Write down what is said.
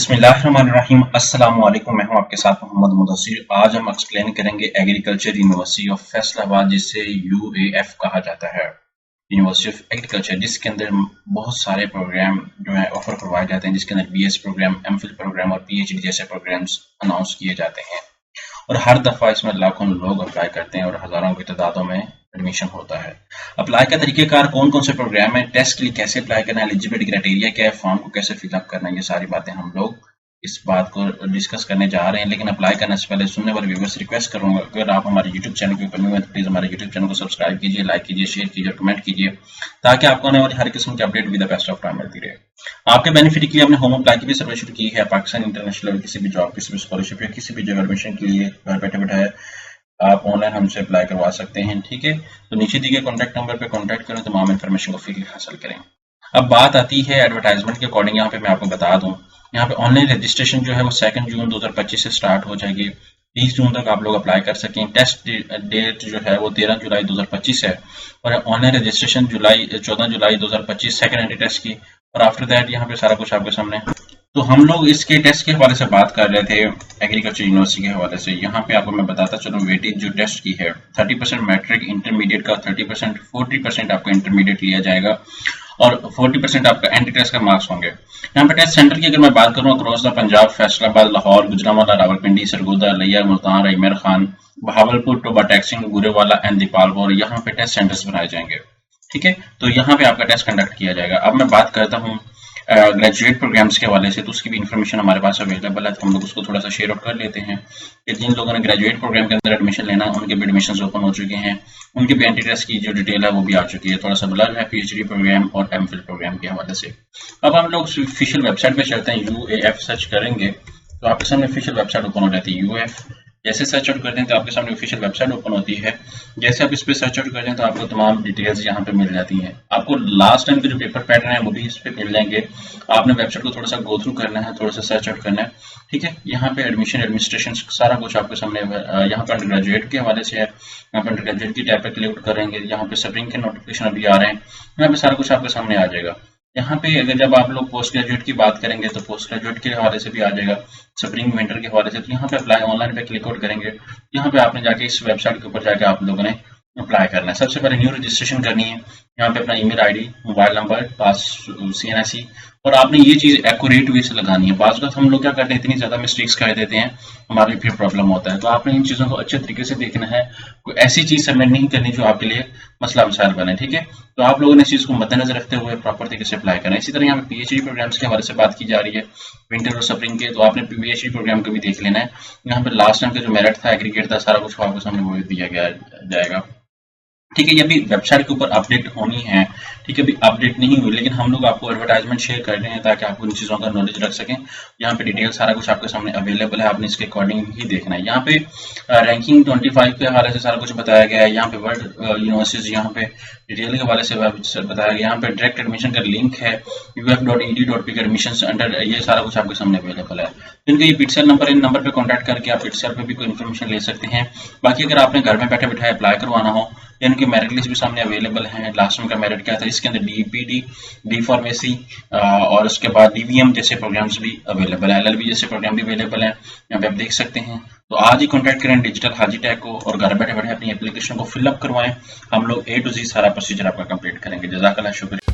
बिस्मिल्लाहिर्रहमानिर्रहीम। अस्सलामु अलैकुम। मैं हूं आपके साथ मोहम्मद मुदस्सिर। आज हम एक्सप्लेन करेंगे एग्रीकल्चर यूनिवर्सिटी ऑफ फैसलाबाद, जिसे यूएएफ कहा जाता है, यूनिवर्सिटी ऑफ एग्रीकल्चर, जिसके अंदर बहुत सारे प्रोग्राम जो है ऑफर करवाए जाते हैं, जिसके अंदर बीएस प्रोग्राम, एमफिल प्रोग्राम और पीएचडी जैसे प्रोग्राम्स अनाउंस किए जाते हैं। और हर दफा इसमें लाखों लोग अप्लाई करते हैं और हजारों की तादादों में एडमिशन होता है। अप्लाई का तरीकेकार, कौन कौन से प्रोग्राम है, टेस्ट के लिए कैसे अप्लाई करना है, एलिजिबिलिटी क्राइटेरिया क्या है, फॉर्म को कैसे फिलअप करना है, ये सारी बातें हम लोग इस बात को डिस्कस करने जा रहे हैं। लेकिन अप्लाई करने से पहले सुनने वाले व्यूअर्स रिक्वेस्ट करूंगा, अगर आप हमारे यूट्यूब चैनल के ऊपर न्यू हैं तो प्लीज हमारे यूट्यूब चैनल को सब्सक्राइब कीजिए, लाइक कीजिए, शेयर कीजिए और कमेंट कीजिए, ताकि आपको आने वाली हर किस्म की update with the best of time मिलती रहे। आपके बेनिफिट के लिए हमने होम अप्लाई की भी सर्विस शुरू की है। पाकिस्तान इंटरनेशनल किसी भी जॉब, किसी भी स्कॉलरशिप या किसी भी जगह एडमिशन के लिए घर बैठे बैठे आप ऑनलाइन हमसे अप्लाई करवा सकते हैं। ठीक है, तो नीचे दिए गए कॉन्टैक्ट नंबर पे कॉन्टैक्ट करें, तमाम इन्फॉर्मेशन को फ्री हासिल करें। अब बात आती है एडवर्टाइजमेंट के अकॉर्डिंग। यहाँ पे मैं आपको बता दूं, यहाँ पे ऑनलाइन रजिस्ट्रेशन जो है वो 2 जून 2025 से स्टार्ट हो जाएगी। 30 जून तक आप लोग अप्लाई कर सकें। टेस्ट डेट जो है वो 13 जुलाई 2025 है और ऑनलाइन रजिस्ट्रेशन 14 जुलाई 2025 सेकेंड एंट्री टेस्ट की, और आफ्टर दैट यहाँ पे सारा कुछ आपके सामने। तो हम लोग इसके टेस्ट के हवाले से बात कर रहे थे एग्रीकल्चर यूनिवर्सिटी के हवाले से। यहाँ पे आपको मैं बताता चलूँ वेटेज जो टेस्ट की है, 30% मैट्रिक, इंटरमीडिएट का 30%, 40% आपका इंटरमीडिएट लिया जाएगा और 40% आपका एंट्री टेस्ट का मार्क्स होंगे। यहाँ पे टेस्ट सेंटर की अगर मैं बात करूँ, अक्रॉस द पंजाब, फैसलाबाद, लाहौर, गुजरांवाला, रावलपिंडी, सरगोदा, लिया, मुल्तान, अजमेर खान, बहावलपुर, टोबा टैक्सिंग, गुरेवाला एंड दीपालपुर, यहाँ पे टेस्ट सेंटर्स बनाए जाएंगे। ठीक है, तो यहाँ पे आपका टेस्ट कंडक्ट किया जाएगा। अब मैं बात करता हूँ ग्रेजुएट प्रोग्राम्स के हवाले से, तो उसकी भी इन्फॉर्मेशन हमारे पास अवेलेबल है, तो हम लोग उसको थोड़ा सा शेयर आउट कर लेते हैं कि जिन लोगों ने ग्रेजुएट प्रोग्राम के अंदर एडमिशन लेना, उनके भी एडमिशन ओपन हो चुके हैं, उनके भी एंट्री टेस्ट की जो डिटेल है वो भी आ चुकी है। थोड़ा सा ब्लर है पीएचडी प्रोग्राम और एमफिल प्रोग्राम के हवाले से। अब हम लोग ऑफिशियल वेबसाइट पे चलते हैं। यूएएफ सर्च करेंगे तो आपके सामने ऑफिशियल वेबसाइट ओपन हो जाती है। यूएएफ जैसे सर्च आउट करते हैं तो आपके सामने ऑफिशियल वेबसाइट ओपन होती है। जैसे आप इस पे सर्च आउट करते हैं तो आपको तमाम डिटेल्स यहाँ पे मिल जाती हैं। आपको लास्ट टाइम के जो पेपर पैटर्न है वो भी इस पे मिल जाएंगे। आपने वेबसाइट को थोड़ा सा गो थ्रू करना है, थोड़ा सा सर्च आउट करना है। ठीक है, यहाँ पे एडमिशन, एडमिनिस्ट्रेशन, सारा कुछ आपके सामने यहाँ पे अंडर ग्रेजुएट के हवाले से है। यहाँ पे अंडर ग्रेजुएट की टैब पे क्लिक करेंगे, यहाँ पे स्प्रिंग के नोटिफिकेशन अभी आ रहे हैं, यहाँ पे सारा कुछ आपके सामने आ जाएगा। यहाँ पे अगर जब आप लोग पोस्ट ग्रेजुएट की बात करेंगे तो पोस्ट ग्रेजुएट के हवाले से भी आ जाएगा, स्प्रिंग विंटर के हवाले से। तो यहाँ पे अप्लाई ऑनलाइन पे क्लिक आउट करेंगे, यहाँ पे आपने जाके इस वेबसाइट के ऊपर जाके आप लोगों ने अप्लाई करना है। सबसे पहले न्यू रजिस्ट्रेशन करनी है। यहाँ पे अपना ईमेल आईडी, मोबाइल नंबर, पास, सीएनआईसी, और आपने ये चीज एक्यूरेट वे से लगानी है। बात हम लोग क्या करते हैं, इतनी ज्यादा मिस्टेक्स कर देते हैं, हमारे फिर प्रॉब्लम होता है। तो आपने इन चीजों को अच्छे तरीके से देखना है, कोई ऐसी चीज सबमिट नहीं करनी जो आपके लिए मसला मसाइल बने। ठीक है, तो आप लोगों ने इस चीज को मद्देनजर रखते हुए प्रॉपर तरीके से अप्लाई करना है। इसी तरह यहाँ पे पीएचडी प्रोग्राम्स के हवाले से बात की जा रही है, विंटर और स्प्रिंग के, तो आपने पीएचडी प्रोग्राम को भी देख लेना है। यहाँ पे लास्ट टाइम का जो मेरिट था, एग्रीगेट था, सारा कुछ आपके सामने वो दिया गया जाएगा। ठीक है, ये अभी वेबसाइट के ऊपर अपडेट होनी है। ठीक है, अभी अपडेट नहीं हुई, लेकिन हम लोग आपको एडवर्टाइजमेंट शेयर कर रहे हैं ताकि आपको इन चीज़ों का नॉलेज रख सकें। यहाँ पे डिटेल सारा कुछ आपके सामने अवेलेबल है, आपने इसके अकॉर्डिंग ही देखना है। यहाँ पे रैंकिंग 25 के हवाले से सारा कुछ बताया गया है। यहाँ पे वर्ल्ड यूनिवर्सिटीज यहाँ पे डिटेल के हवाले से बताया गया। यहाँ पे डायरेक्ट एडमिशन का लिंक है, uf.edu.pk एडमिशन अंडर, ये सारा कुछ आपके सामने अवेलेबल है। इनका ये पिक्सल नंबर, इन नंबर पे कॉन्टैक्ट करके आप पिक्सल पे भी कोई इन्फॉर्मेशन ले सकते हैं। बाकी अगर आपने घर में बैठे बैठे अप्लाई करवाना हो, इनके मेरिट लिस्ट भी सामने अवेलेबल हैं। लास्ट टाइम का मेरिट क्या था, इसके अंदर डीपीडी, डी फार्मेसी और उसके बाद डीवीएम जैसे प्रोग्राम्स भी अवेलेबल है, एलएलबी जैसे प्रोग्राम भी अवेलेबल है, यहाँ पे आप देख सकते हैं। तो आज ही कॉन्टैक्ट करें डिजिटल हाजी टैग को और घर बैठे बैठे अपनी एप्लीकेशन को फिलअप करवाएं। हम लोग A to Z सारा प्रोसीजर आपका कंप्लीट करेंगे। जज़ाकल्लाह, शुक्रिया।